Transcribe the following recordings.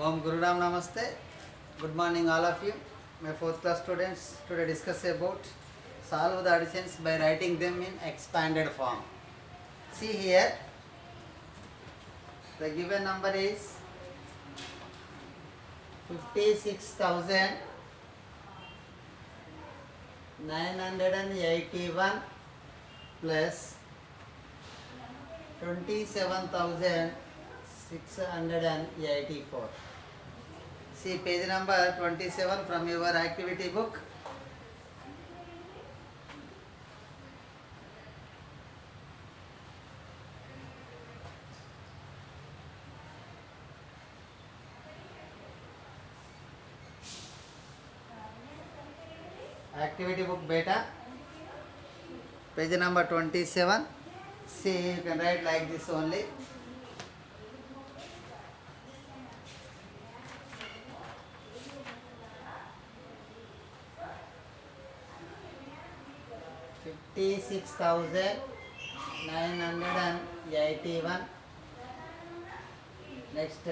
Om Guru Ram Namaste. Good morning, all of you. My fourth class students. Today discuss about solve the additions by writing them in expanded form. See here, the given number is 56,981 plus 27,684. See page number 27 from your activity book. Activity book beta, page number 27. See, you can write like this only. $56,981. Next,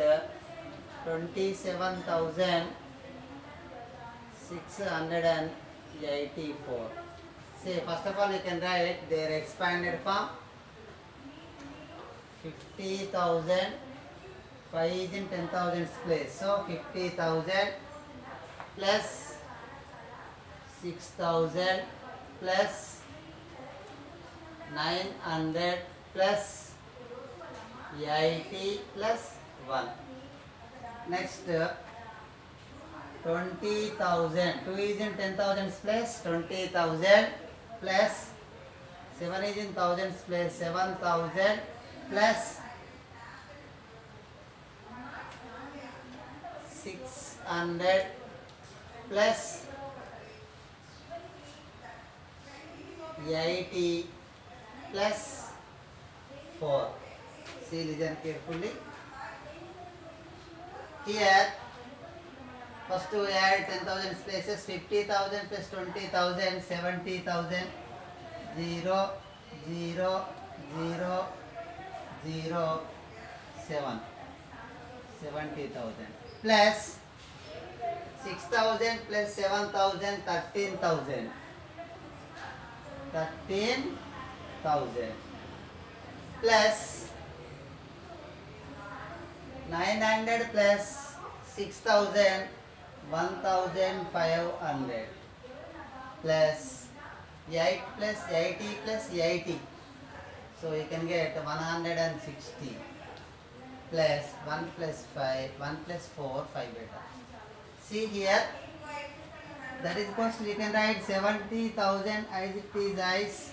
27,684. See, first of all, you can write their expanded form. 50,000, 5 is in 10,000 place. So 50,000 plus 6,000 plus 900 plus 80 plus 1. Next, 20,000. 2 is in 10,000 place. 20,000 plus 7 is in thousands place. 7,000 plus 600 plus 80 plus 4. See, listen carefully. Here, first we add 10,000 places. 50,000 plus 20,000, 70,000. 0, 0, 0, 0, 7. 70,000 plus 6,000 plus 7,000, 13,000. 13,000 plus 900 plus 6,000, 1,500 plus 8 plus 80 plus 80. So you can get 160 plus 1 plus 5, 1 plus 4, 5 beta. See here, that is possible. You can write 70,000 as it is ice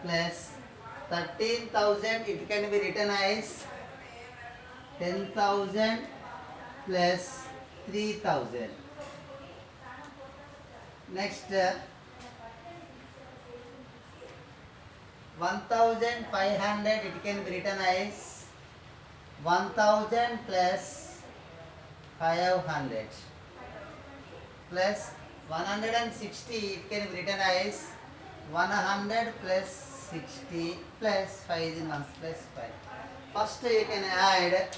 plus 13,000, it can be written as 10,000 plus 3,000. Next, 1,500, it can be written as 1,000 plus 500 plus 160, it can be written as 100 plus 60 plus 5 is in 1 plus 5. First you can add,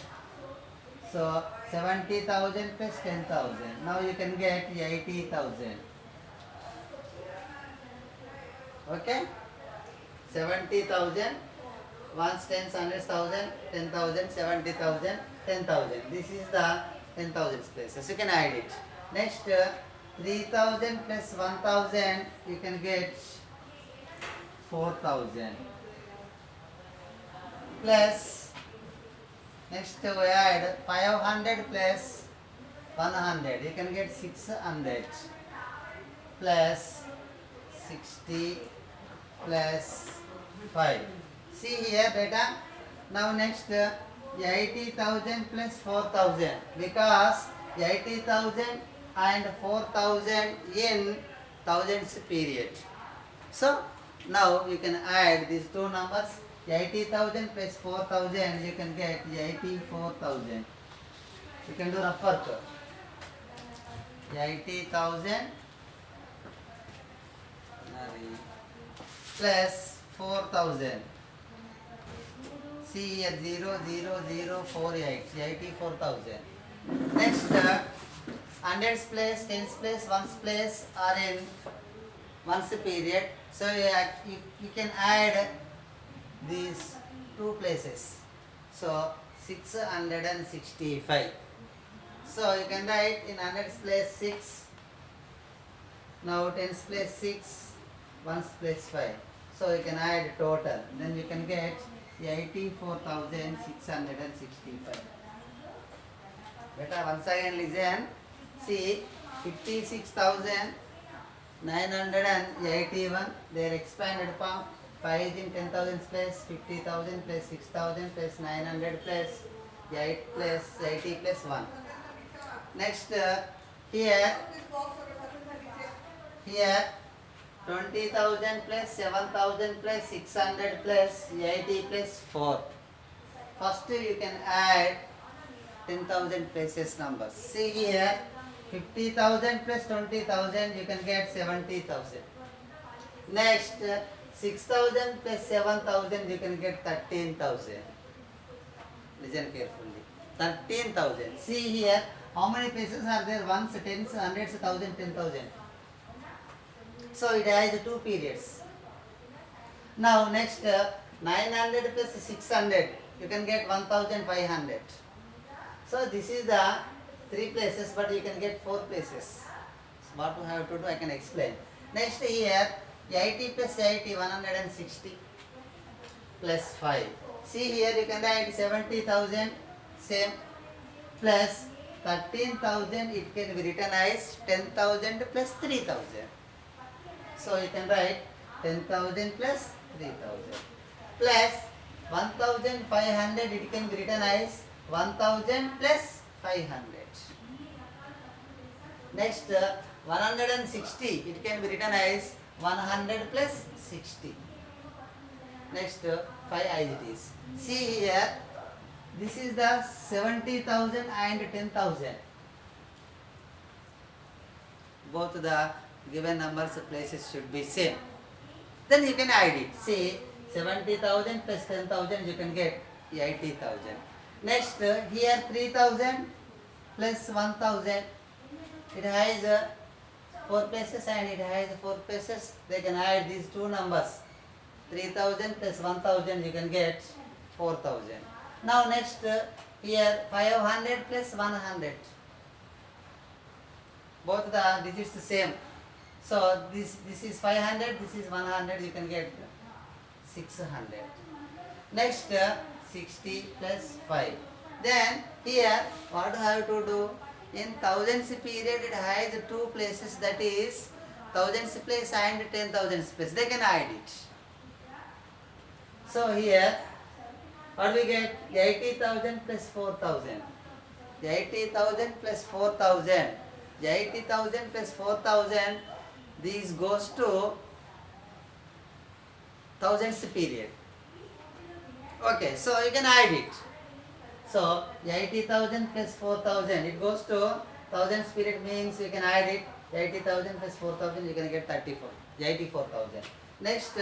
so 70,000 plus 10,000. Now you can get 80,000. Okay? 70,000, ones, tens, hundreds, thousand, 10,000, 70,000, 10,000. This is the 10,000 places. You can add it. Next, 3,000 plus 1,000, you can get 4,000. Plus, next we add 500 plus 100, you can get 600 plus 60 plus 5. See here beta. Now next, 80,000 plus 4,000, because 80,000 and 4,000 in thousands period. So now you can add these two numbers. 80,000 plus 4,000, you can get 84,000. You can do rough work. 80,000 plus 4,000. See here 00048, 84,000. Next, hundreds place, tens place, ones place are in ones period. So you can add these two places. So 665. So you can write in hundreds place 6. Now tens place 6, ones place 5. So you can add total. Then you can get 84,665. Beta, once again listen. See, 56,981. Their expanded form. 5 is in 10,000 place, 50,000 plus 6,000 plus 900 plus 8 plus 80 plus 1. Next, here 20,000 plus 7,000 plus 600 plus 80 plus 4. First you can add 10,000 places numbers. See here 50,000 plus 20,000 you can get 70,000. Next 6,000 plus 7,000 you can get 13,000. Listen carefully. 13,000. See here how many places are there? Ones, tens, hundreds, thousand, 10,000. So it has two periods. Now next 900 plus 600 you can get 1,500. So this is the 3 places, but you can get 4 places. So what you have to do I can explain. Next here 80 plus 80 160 plus 5. See here you can write 70,000 same plus 13,000 it can be written as 10,000 plus 3,000. So you can write 10,000 plus 3,000 plus 1,500 it can be written as 1,000 plus 500. Next 160 it can be written as 100 plus 60. Next 5 as it is. See here this is the 70,000 and 10,000. Both the given numbers places should be same. Then you can add it. See 70,000 plus 10,000 you can get 80,000. Next here 3,000 plus 1,000 it has 4 places and it has 4 places. They can add these two numbers. 3,000 plus 1,000 you can get 4,000. Now next here 500 plus 100. Both the digits the same. So this is 500, this is 100, you can get 600. Next 60 plus 5. Then here what do I have to do? In thousands period it has 2 places, that is thousands place and 10,000 place. They can add it. So here what we get? 80,000 plus 4,000. 80,000 plus 4,000. 80,000 plus 4,000. This goes to thousands period. Okay, so you can add it. So 80,000 plus 4,000 it goes to thousands period, means you can add it. 80,000 plus 4,000 you can get 84,000. Next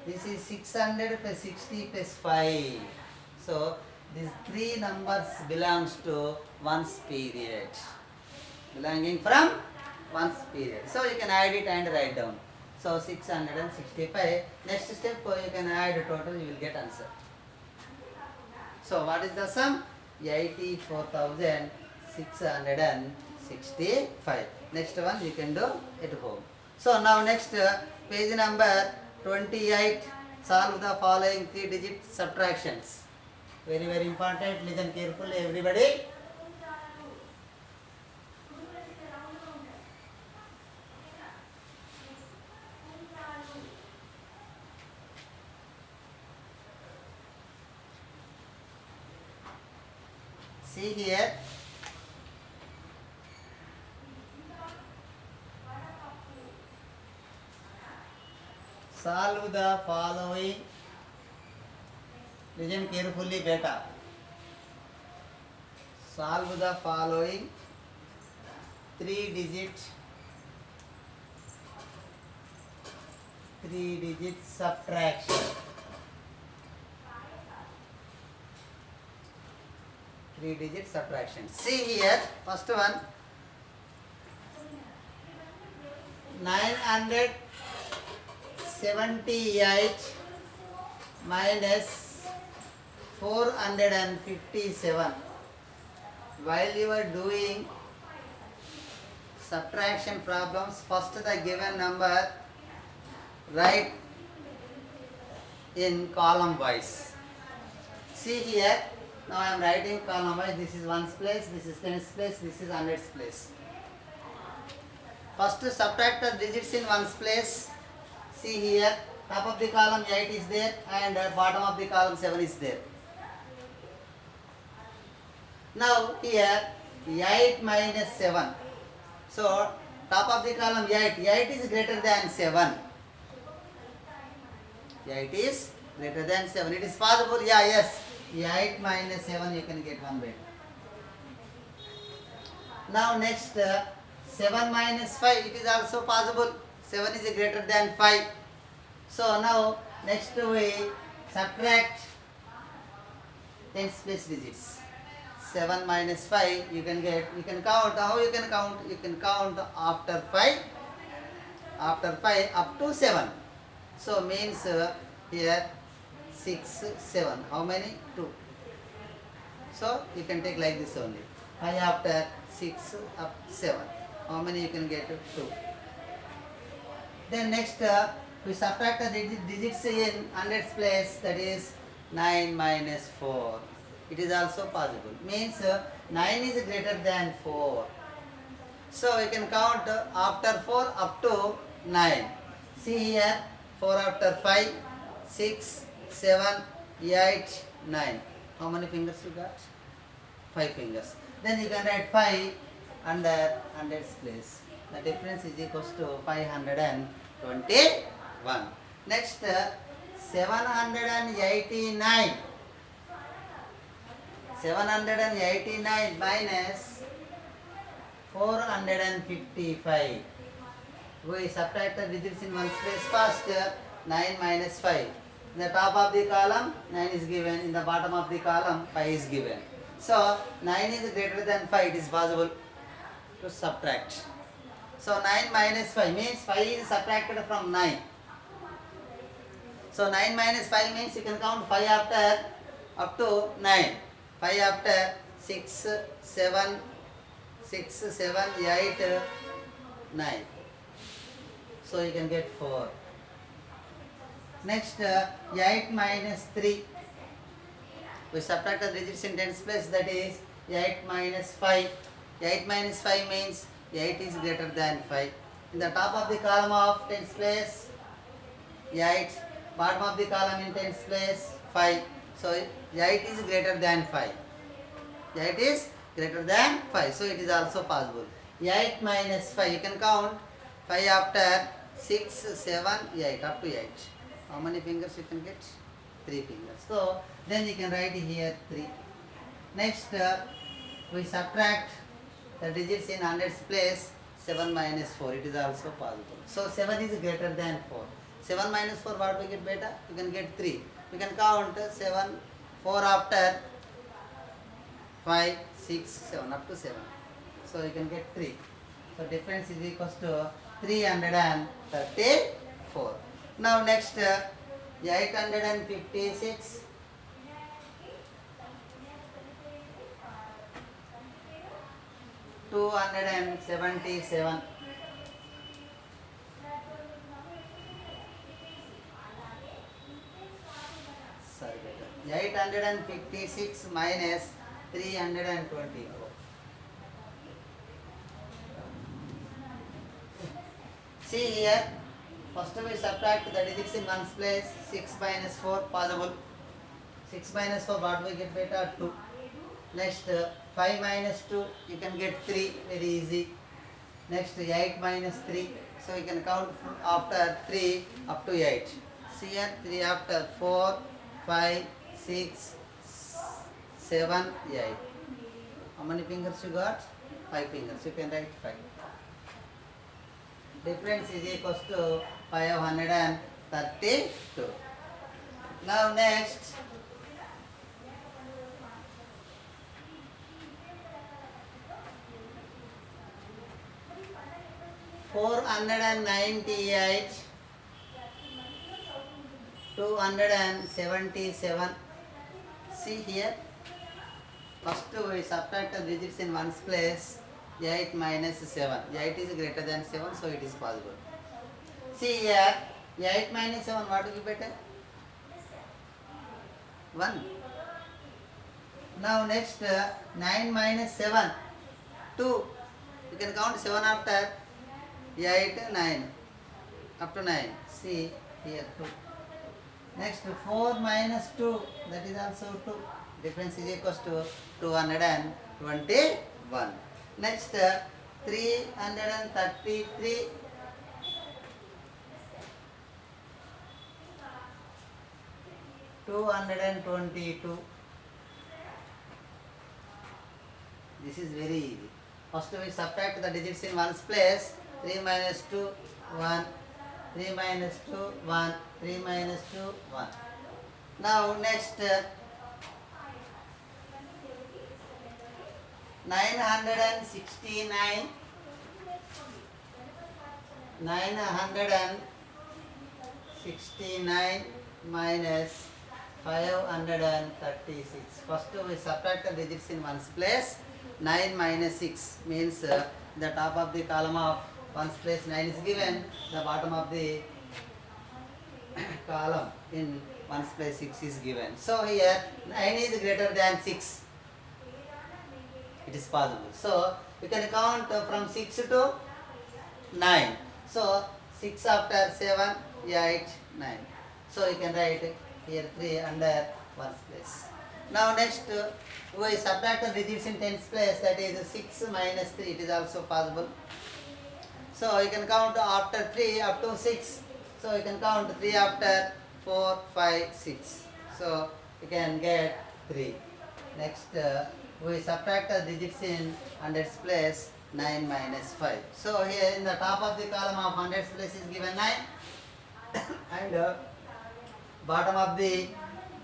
this is 600 plus 60 plus 5. So these 3 numbers belongs to ones period. Belonging from ones period. So you can add it and write down. So 665. Next step you can add total, you will get answer. So what is the sum? 84,665. Next one you can do at home. So now next page number 28. Solve the following 3-digit subtractions. Very very important. Listen carefully everybody. See here. Solve the following. Listen carefully, beta. Solve the following 3-digit subtraction. 3-digit subtraction. See here, first one, 978 minus 457. While you are doing subtraction problems, first the given number write in column wise. See here, now I am writing column wise. This is ones place, this is tens place, this is hundreds place. First subtract the digits in ones place. See here, top of the column 8 is there and bottom of the column 7 is there. Now here 8 minus 7. So top of the column 8. 8 is greater than 7. 8 is greater than 7. It is possible. Yeah, yes. 8 minus 7 you can get 1 bit. Now next 7 minus 5. It is also possible. 7 is greater than 5. So now next we subtract tens place digits. 7 minus 5 you can get, you can count. How you can count? You can count after 5 up to 7. So means here 6, 7. How many? 2. So you can take like this only. 5 after 6 up 7. How many you can get? 2. Then next we subtract the digits in hundreds place, that is 9 minus 4. It is also possible. Means 9 is greater than 4. So we can count after 4 up to 9. See here, 4 after 5, 6, 7, 8, 9. How many fingers you got? 5 fingers. Then you can write 5 under hundreds place. The difference is equals to 521. Next 789. 789 minus 455. We subtract the digits in one place first. 9 minus 5. In the top of the column 9 is given. In the bottom of the column 5 is given. So 9 is greater than 5. It is possible to subtract. So 9 minus 5 means 5 is subtracted from 9. So 9 minus 5 means you can count 5 after up to 9. 5 after 6, 7, 8, 9. So you can get 4. Next 8 minus 3. We subtract the digits in tens place, that is 8 minus 5. 8 minus 5 means 8 is greater than 5. In the top of the column of tens place 8, bottom of the column in tens place 5. So 8 is greater than 5. 8 is greater than 5. So it is also possible. 8 minus 5. You can count 5 after 6, 7, 8 up to 8. How many fingers you can get? 3 fingers. So then you can write here 3. Next we subtract the digits in hundreds place. 7 minus 4. It is also possible. So 7 is greater than 4. 7 minus 4, what we get beta? You can get 3. We can count 7, 4 after 5, 6, 7 up to 7. So you can get 3. So difference is equals to 334. Now next 856. 277. Sorry, 856 minus 324. See here, first we subtract the digits in ones place. 6 minus 4 possible. 6 minus 4, what we get beta? 2. Next 5 minus 2, you can get 3, very easy. Next 8 minus 3, so you can count after 3 up to 8. See here, 3 after 4, 5, 6, 7, 8. How many fingers you got? 5 fingers. You can write 5. Difference is equals to 532. Now next 498, 277. See here, first we subtract the digits in ones place. 8 minus 7. 8 is greater than 7, so it is possible. See here, 8 minus 7, what will be better? 1. Now next, 9 minus 7, 2. You can count 7 after 8, 9. Up to 9. See here, 2. Next, 4 minus 2, that is also 2. Difference is equals to 221. Next, 333. $222. This is very easy. First we subtract the digits in ones place. 3 minus 2, 1. 3 minus 2, 1. 3 minus 2, 1. Now next, 969. 969 minus 536. First we subtract the digits in ones place. 9 minus 6 means the top of the column of ones place 9 is given. The bottom of the column in ones place 6 is given. So here 9 is greater than 6. It is possible. So you can count from 6 to 9. So 6 after 7, 8, 9. So you can write here 3 under ones place. Now next we subtract the digits in tens place, that is 6 minus 3. It is also possible. So you can count after 3 up to 6. So you can count 3 after 4, 5, 6. So you can get 3. Next we subtract the digits in hundreds place, 9 minus 5. So here in the top of the column of hundreds place is given 9 and bottom of the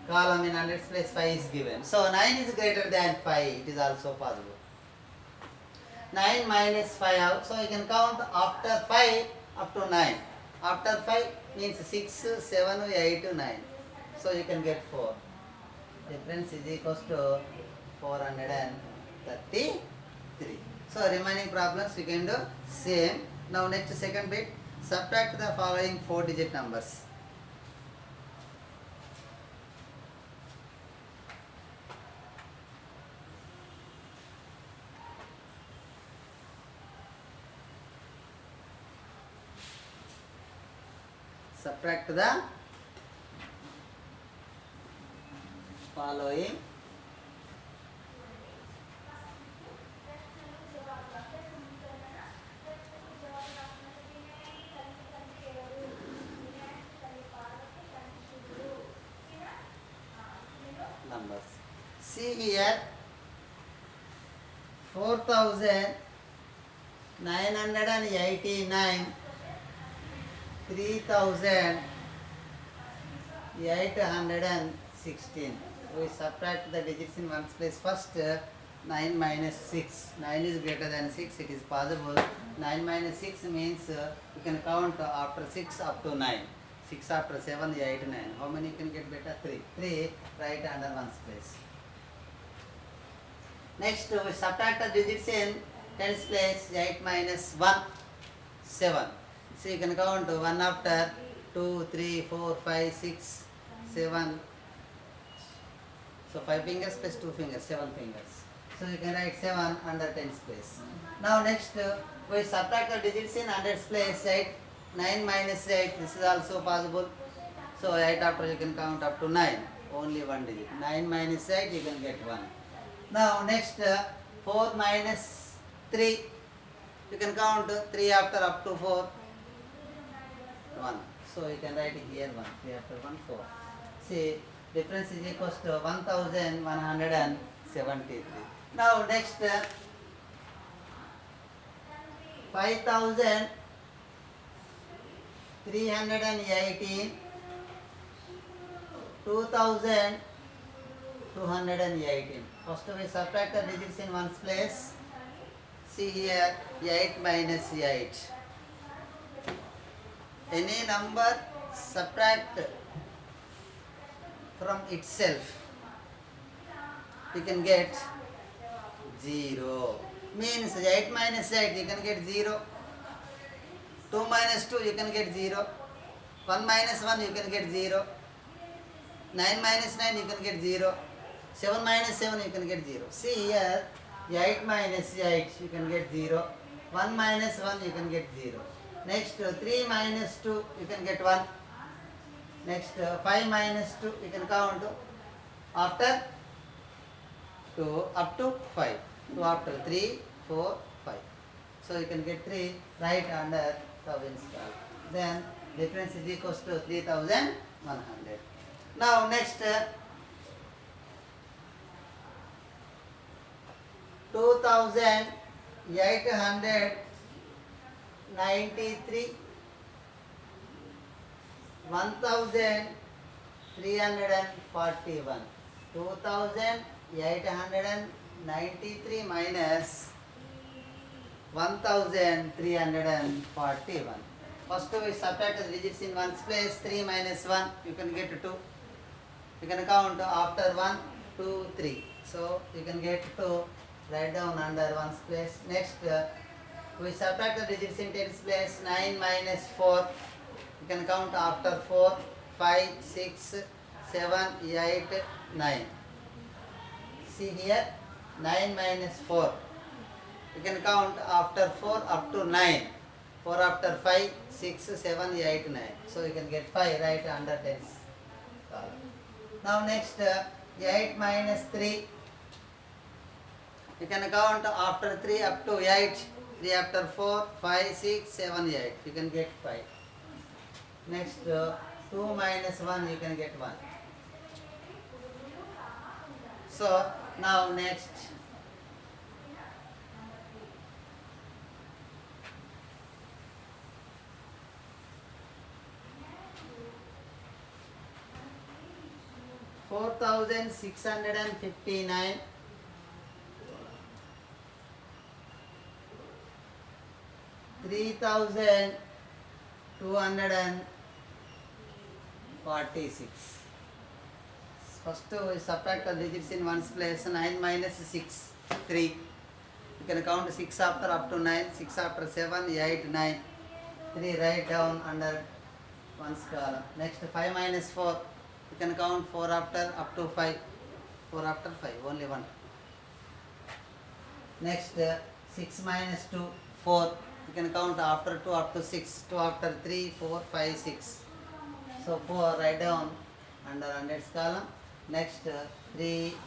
column in hundreds place 5 is given. So 9 is greater than 5. It is also possible. 9 minus 5 out. So you can count after 5 up to 9. After 5 means 6, 7, 8, 9. So you can get 4. Difference is equals to 433. So remaining problems we can do same. Now next second bit, subtract the following 4-digit numbers. Subtract the following numbers. See here, 4,989, 3,816. We subtract the digits in ones place. First 9 minus 6. 9 is greater than 6. It is possible. 9 minus 6 means you can count after 6 up to 9. 6 after 7, 8, 9. How many you can get better? 3. 3 right under ones place. Next we subtract the digits in tens place. 8 minus 1, 7. So you can count 1 after 2, 3, 4, 5, 6, 7. So 5 fingers plus 2 fingers, 7 fingers. So you can write 7 under tens place. Now next we subtract the digits in hundreds place. 8, 9 minus 8. This is also possible. So 8 after you can count up to 9. Only one digit. 9 minus 8 you can get 1. Now next 4 minus 3. You can count 3 after up to 4. 1. So you can write it here 1. 3 after 1, 4. See, difference is equals to 1,173. Now next 5,318, 2,218. First we subtract the digits in ones place. See here, 8 minus 8. any number subtract from itself, you can get 0. Means 8 minus 8, you can get 0. 2 minus 2, you can get 0. 1 minus 1, you can get 0. 9 minus 9, you can get 0. 7 minus 7, you can get 0. See here, 8 minus 8, you can get 0. 1 minus 1, you can get 0. Next, 3 minus 2, you can get 1. Next, 5 minus 2, you can count after 2 up to 5. 2 after 3, 4, 5. So you can get 3 right under thousands column. Then difference is equals to 3100. Now next, 2893, 1341. 2893 minus 1341. First we subtract the digits in ones place. 3 minus 1, you can get 2. You can count after 1, 2, 3. So you can get 2. Write down under ones place. Next, we subtract the digits in tens place. 9 minus 4. You can count after 4, 5, 6, 7, 8, 9. See here, 9 minus 4. You can count after 4 up to 9. 4 after 5, 6, 7, 8, 9. So you can get 5 right under tens column. Now next, 8 minus 3. You can count after 3 up to 8. 3 after 4, 5, 6, 7, 8. You can get 5. Next, 2 minus 1, you can get 1. So now next, 4659, 3246. First we subtract the digits in ones place. 9 minus 6, 3. You can count 6 after up to 9, 6 after 7, 8, 9. 3 write down under ones column. Next, 5 minus 4. You can count 4 after up to 5. 4 after 5, only 1. Next, 6 minus 2, 4. You can count after 2 up to 6. 2 after 3, 4, 5, 6. So 4 write down under hundreds column. Next,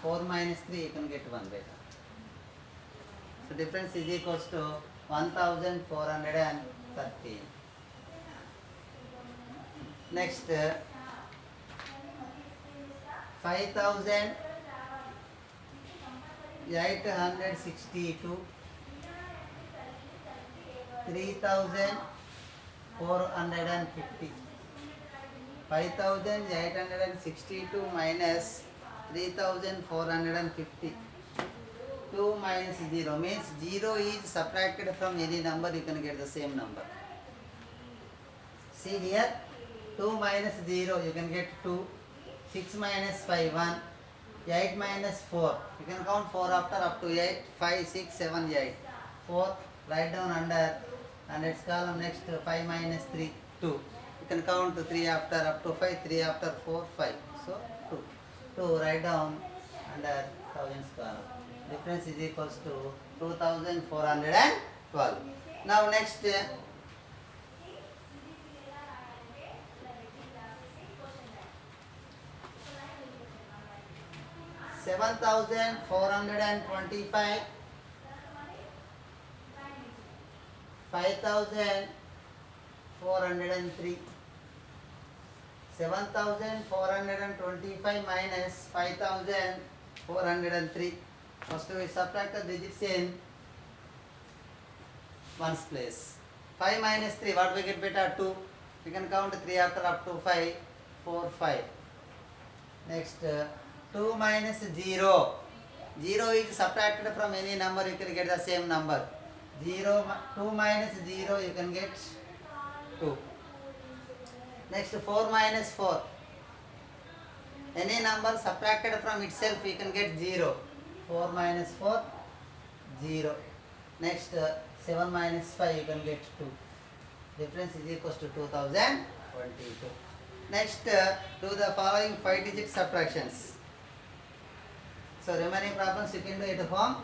4 minus 3, you can get 1 later. So difference is equals to 1413. Next, 5862, 3450. 5862 minus 3450. 2 minus 0 means 0 is subtracted from any number, you can get the same number. See here, 2 minus 0, you can get 2. 6 minus 5, 1. 8 minus 4. You can count 4 after up to 8. 5, 6, 7, 8. 4. Write down under hundreds column. Next, 5 minus 3, 2. You can count 3 after up to 5. 3 after 4, 5. So, 2. 2 write down under thousands column. Difference is equals to 2412. Now next, 7425, 5403. 7425 minus 5403. First we subtract the digits in ones place. 5 minus 3, what we get beta? 2. We can count 3 after up to 5, 4, 5. Next, 2 minus 0. 0 is subtracted from any number, you can get the same number. 2 minus 0, you can get 2. Next 4 minus 4. Any number subtracted from itself you can get 0. 4 minus 4, 0. Next 7 minus 5 you can get 2. Difference is equals to 2022. Next do the following 5-digit subtractions. So remaining problems you can do at home.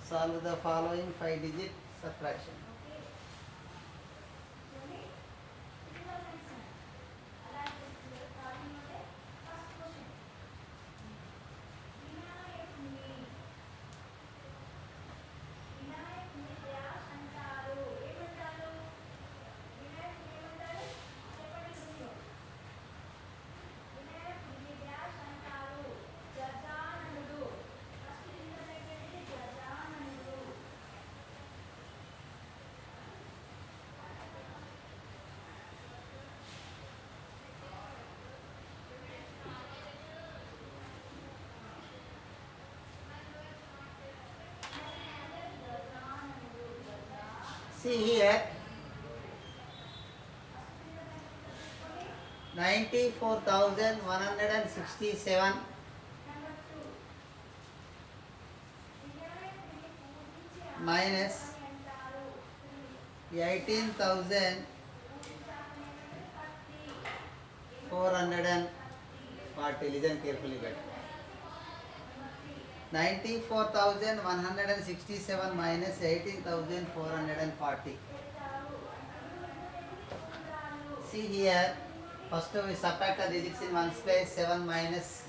Solve the following 5-digit subtraction. See here, 94,167 minus 18,440. Listen carefully, better. 94,167 minus 18,440. See here, first we subtract the digits in ones place. 7 minus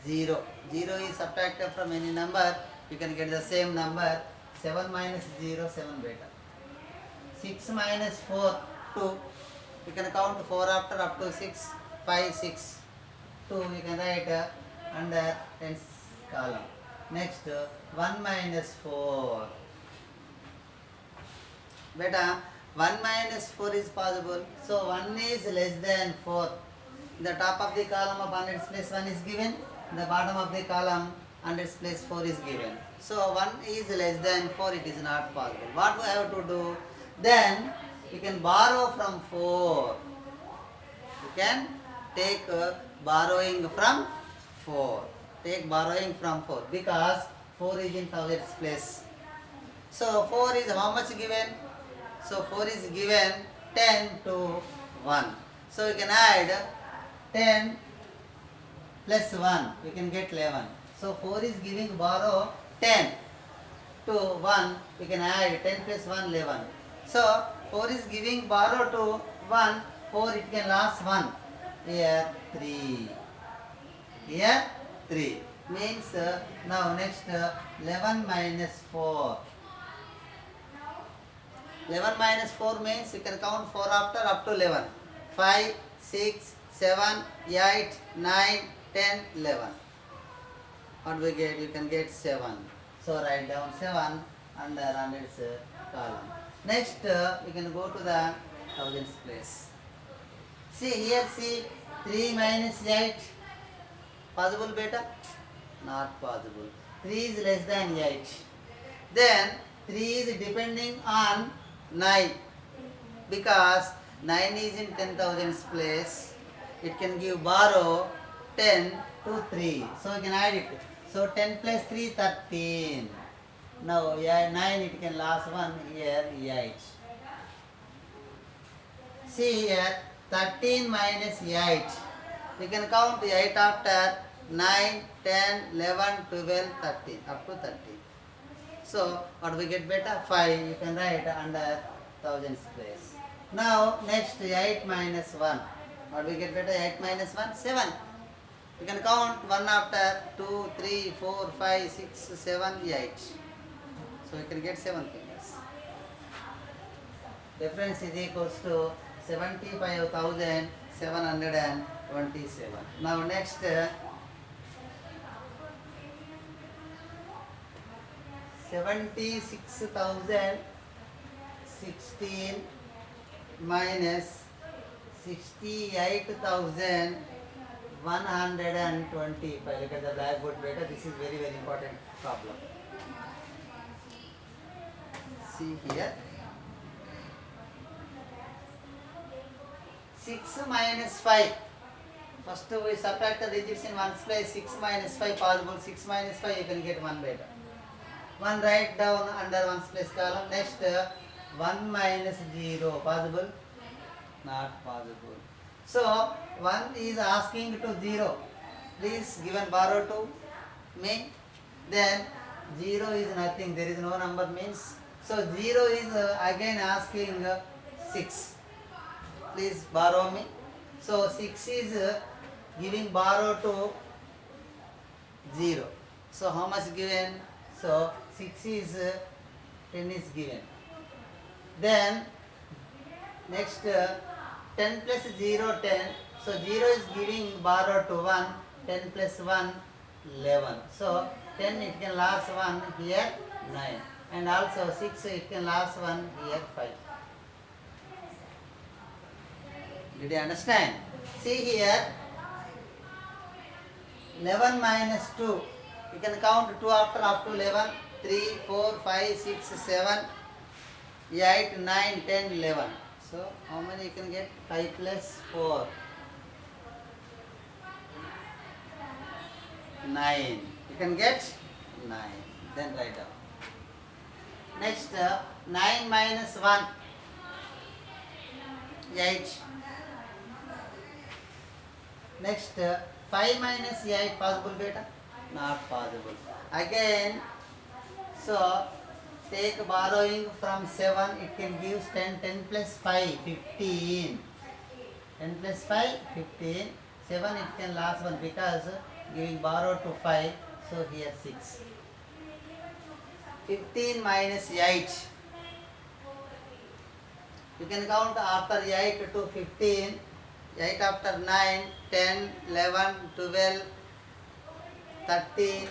0. 0 is subtracted from any number, you can get the same number. 7 minus 0, 7 beta. 6 minus 4, 2. You can count 4 after up to 6, 5, 6. 2 you can write under tens column. Next 1 minus 4. Beta, 1 minus 4 is possible. So 1 is less than 4. In the top of the column of 100's place 1 is given. In the bottom of the column 100's place 4 is given. So 1 is less than 4, it is not possible. What we have to do? Then you can borrow from 4. You can take borrowing from 4. Take borrowing from 4 because 4 is in thousands place. So 4 is how much given? So 4 is given 10 to 1. So you can add 10 plus 1. You can get 11. So 4 is giving borrow 10 to 1. You can add 10 plus 1, 11. So 4 is giving borrow to 1. 4 it can last 1. Here 3. Here 3 means now next 11 minus 4. 11 minus 4 means you can count 4 after up to 11. 5, 6, 7, 8, 9, 10, 11. What we get? You can get 7. So write down 7 under hundreds column. Next you can go to the thousands place. See here, see 3 minus 8. Possible beta? Not possible. 3 is less than 8. Then 3 is depending on 9 because 9 is in 10,000's place. It can give borrow 10 to 3. So you can add it. So 10 plus 3, 13. Now 9 it can last 1, here 8. See here 13 minus 8. You can count 8 after 9, 10, 11, 12, 13 up to 13. So what we get beta? 5. You can write under thousands place. Now next 8 minus 1. What we get beta? 8 minus 1? 7. You can count 1 after 2, 3, 4, 5, 6, 7, 8. So you can get 7 fingers. Difference is equals to 75,727. Now next 76,016 minus 68,125. Look at the blackboard beta. This is very, very important problem. See here. 6 minus 5. First we subtract the digits in ones place. 6 minus 5 possible. 6 minus 5 you can get 1 better. 1 write down under ones place column. Next 1 minus 0 possible? Not possible. So 1 is asking to 0. Please given borrow to me. Then 0 is nothing. There is no number means. So 0 is again asking 6. Please borrow me. So 6 is giving borrow to 0. So how much given? So 6 is 10 is given. Then next 10 plus 0 10. So 0 is giving borrow to 1. 10 plus 1 11. So 10 it can last 1 here 9. And also 6 it can last 1 here 5. Did you understand? See here 11 minus 2. You can count 2 after up to 11. 3, 4, 5, 6, 7, 8, 9, 10, 11. So how many you can get? 5 plus 4. 9. You can get 9. Then write down. Next 9 minus 1. 8. Next 5 minus 8 possible beta? Not possible. Again, so take borrowing from 7, it can give 10, 10 plus 5, 15. 10 plus 5, 15. 7 it can last 1 because giving borrow to 5, so here 6. 15 minus 8. You can count after 8 to 15. 8 after 9, 10, 11, 12, 13,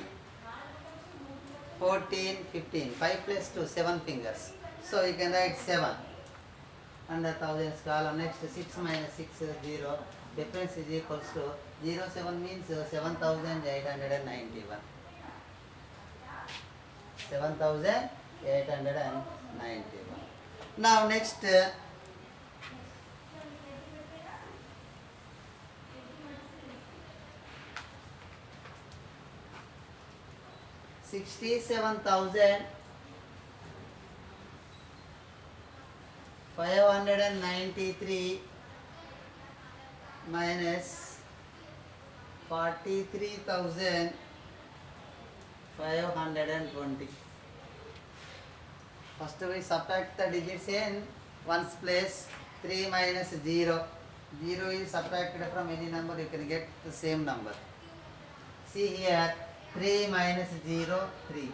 14, 15. 5 plus 2, 7 fingers. So you can write 7 under thousands column. Next 6 minus 6, 0. Difference is equals to 0, 7 means 7,891. 7,891. Now next 67,593 minus 43,520. First we subtract the digits in ones place. 3 minus 0. 0 is subtracted from any number, you can get the same number. See here 3 minus 0, 3.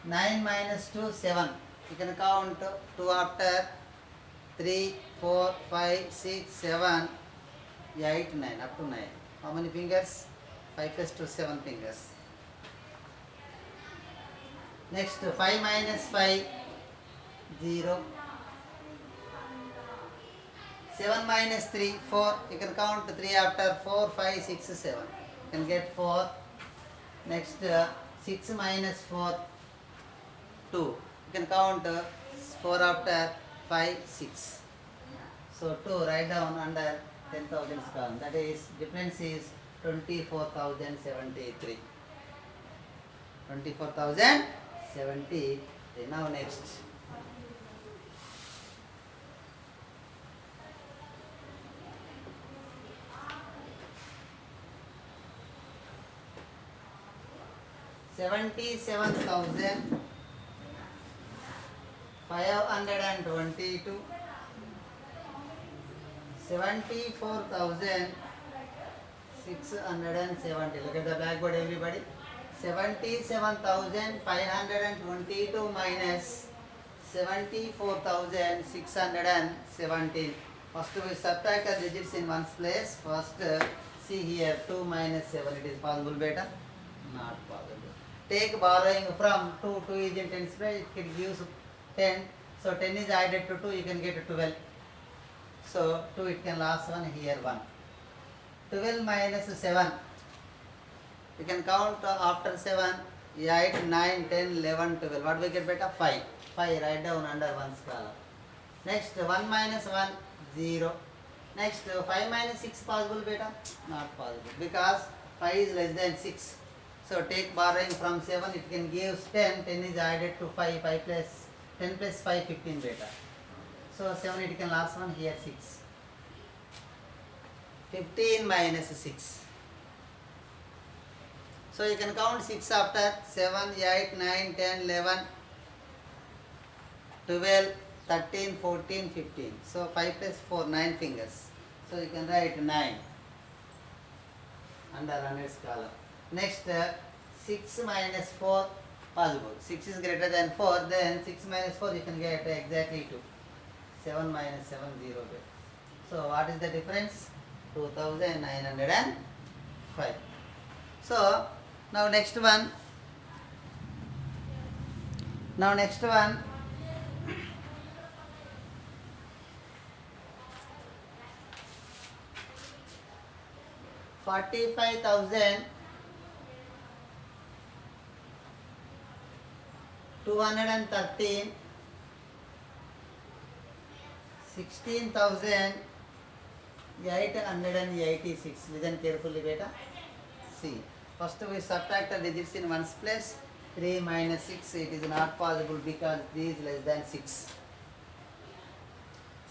9 minus 2, 7. You can count 2 after 3, 4, 5, 6, 7, 8, 9, up to 9. How many fingers? 5 plus 2, 7 fingers. Next 5 minus 5, 0. 7 minus 3, 4. You can count 3 after 4, 5, 6, 7. You can get 4. Next 6 minus 4, 2. You can count 4 after 5, 6. So 2 write down under 10,000 column. That is difference is 24,073. 24,073. Now next. $77,522, 74,670. Look at the blackboard, everybody. 77,522 minus 74,617. First we subtract the digits in ones place. First see here 2 minus 7. It is possible beta? Not possible. Take borrowing from 2, 2 is in tens place, it gives 10. So 10 is added to 2, you can get 12. So 2 it can last 1, here 1. 12 minus 7. You can count after 7, 8, 9, 10, 11, 12. What we get beta? 5. 5 write down under ones column. Next 1 minus 1, 0. Next 5 minus 6 possible beta? Not possible because 5 is less than 6. So take borrowing from 7, it can give 10. 10 is added to 5. 5 plus 10 plus 5, 15 beta. So 7 it can last one, here 6. 15 minus 6. So you can count 6 after 7, 8, 9, 10, 11, 12, 13, 14, 15. So 5 plus 4, 9 fingers. So you can write 9 under hundreds column. Next 6 minus 4 possible. 6 is greater than 4, then 6 minus 4 you can get exactly 2. 7 minus 7, 0. So what is the difference? 2905. So now next one. 45,213, 16,886. Listen carefully, beta. See, first we subtract the digits in ones place. 3 minus 6, it is not possible because 3 is less than 6.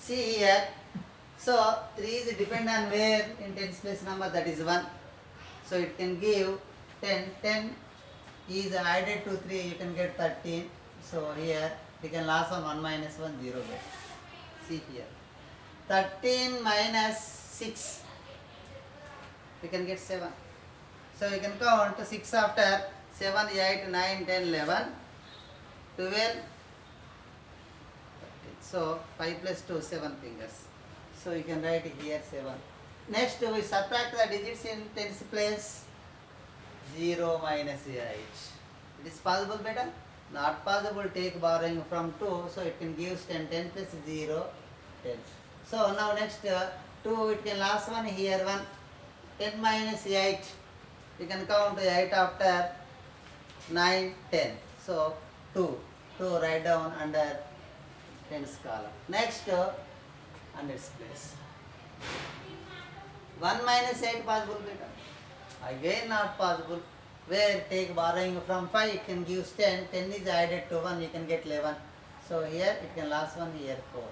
See here. So 3 is depend on where in tens place number, that is 1. So it can give 10. 10 is added to 3, you can get 13. So here you can last on 1 minus 1, 0 beta. See here. 13 minus 6, you can get 7. So you can count 6 after 7, 8, 9, 10, 11, 12. So 5 plus 2, 7 fingers. So you can write here 7. Next we subtract the digits in tens place. 0 minus 8. It is possible, beta? Not possible. Take borrowing from 2. So it can give 10. 10 plus 0, 10. So now next 2, it can last one, here 1. 10 minus 8. You can count 8 after 9, 10. So 2. 2 write down under tens column. Next hundreds place. 1 minus 8 possible, beta? Again not possible. Where take borrowing from 5, it can give 10. 10 is added to 1, you can get 11. So here it can last one, here 4.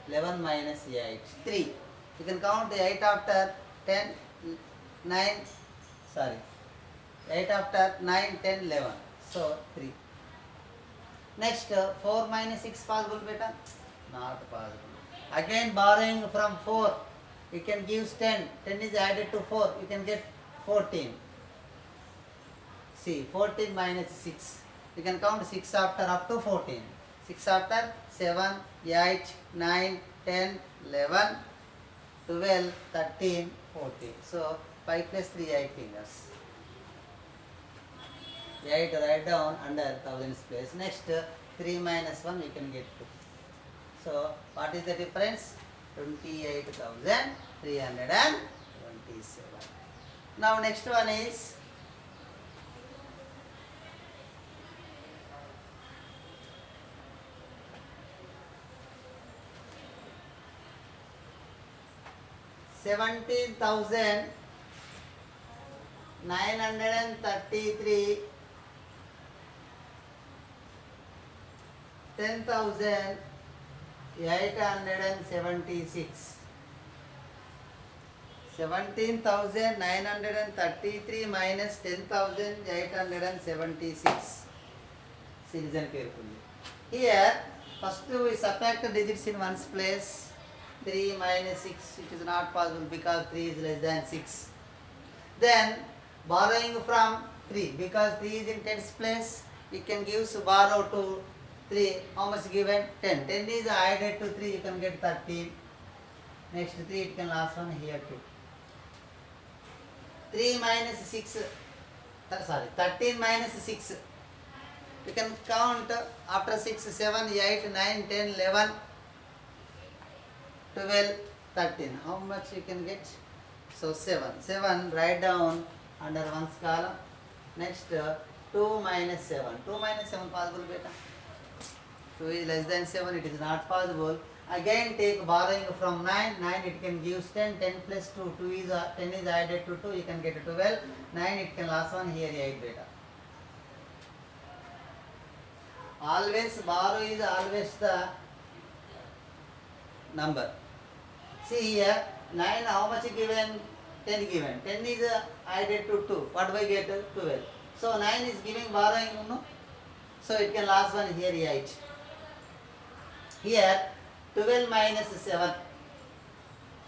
11 minus 8, 3. You can count 8 after 10, 9, sorry. 8 after 9, 10, 11. So 3. Next 4 minus 6 possible, beta? Not possible. Again borrowing from 4, you can give 10. 10 is added to 4, you can get 14. See, 14 minus 6. You can count 6 after up to 14. 6 after 7, 8, 9, 10, 11, 12, 13, 14. So 5 plus 3, 8 fingers. 8 write down under thousands place. Next 3 minus 1, you can get 2. So what is the difference? 28,327. Now next one is 17,933, 10,876. 17,933 minus 10,876. See, listen carefully. Here, first we subtract the digits in ones place. 3 minus 6, it is not possible because 3 is less than 6. Then, borrowing from 3, because 3 is in tens place, you can give borrow to 3. How much given? 10. 10 is added to 3, you can get 13. Next 3, it can last one, here 2. 3 minus 6, 13 minus 6. You can count after 6, 7, 8, 9, 10, 11, 12, 13. How much you can get? So 7. 7 write down under ones column. Next 2 minus 7. 2 minus 7 possible, beta? 2 is less than 7, it is not possible. Again take borrowing from 9. 9 it can give 10. 10 plus 2. 2 is 10 is added to 2. You can get 12. 9 it can last one here 8 beta. Always borrow is always the number. See here 9 how much given? 10 given. 10 is added to 2. What do I get? 12. So 9 is giving borrowing, no? So it can last one here 8. Here 12 minus 7,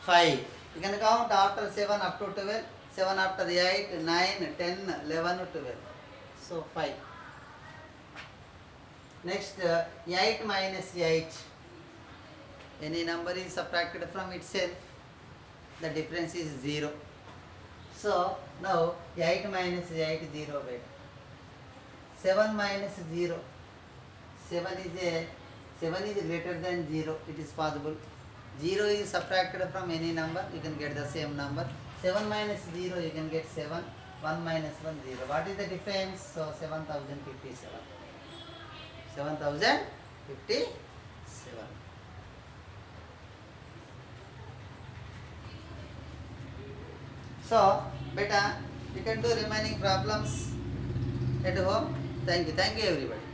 5. You can count after 7 up to 12. 7 after 8, 9, 10, 11, 12. So 5. Next 8 minus 8. Any number is subtracted from itself. The difference is 0. So now 8 minus 8 0 beta. 7 minus 0. 7 is greater than 0. It is possible. 0 is subtracted from any number. You can get the same number. 7 minus 0 you can get 7. 1 minus 1 0. What is the difference? So 7057. 7057. So, beta, you can do remaining problems at home. Thank you everybody.